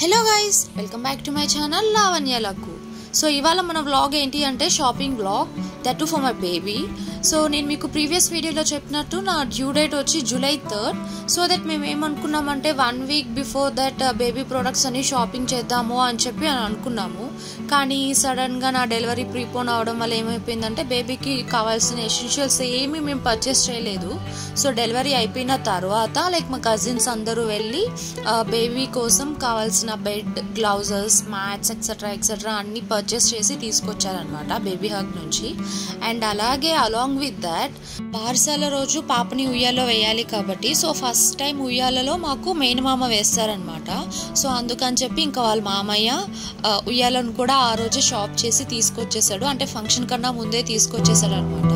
Hello guys, welcome back to my channel Lavanya luck. So ఇవాళ మన vlog ఏంటి అంటే shopping vlog, that to for my baby. So నేను మీకు ప్రీవియస్ వీడియోలో చెప్పినట్టు నా డ్యూ డేట్ వచ్చి July 3rd. సో దట్ మేము ఏమనుకున్నామంటే 1 week before that baby products అన్ని షాపింగ్ చేద్దాము అని చెప్పి అనుకున్నాము. కానీ సడన్గా నా డెలివరీ ప్రీపోన్ అవడం వల్ల ఏమైపోయిందంటే బేబీకి కావాల్సిన ఎసెన్షియల్స్ ఏమీ మేము పర్చేస్ చేయలేదు. సో డెలివరీ అయిపోయిన తర్వాత మా కజిన్స్ అందరూ వెళ్ళి బేబీ కోసం కావాల్సిన బెడ్, గ్లౌజెస్, మ్యాట్స్ ఎక్సెట్రా అన్ని పర్చేస్ చేసి తీసుకొచ్చారనమాట బేబీ హగ్ నుంచి. అండ్ అలాగే అలాంగ్ విత్ దట్ బార్సాల రోజు పాపని ఉయ్యాలో వేయాలి కాబట్టి సో ఫస్ట్ టైం ఉయ్యాలలో మాకు మేనమామ వేస్తారనమాట. సో అందుకని చెప్పి ఇంకా వాళ్ళ మామయ్య ఉయ్యాలను కూడా ఆ రోజు షాప్ చేసి తీసుకొచ్చేసాడు, అంటే ఫంక్షన్ కన్నా ముందే తీసుకొచ్చేసాడు అనమాట.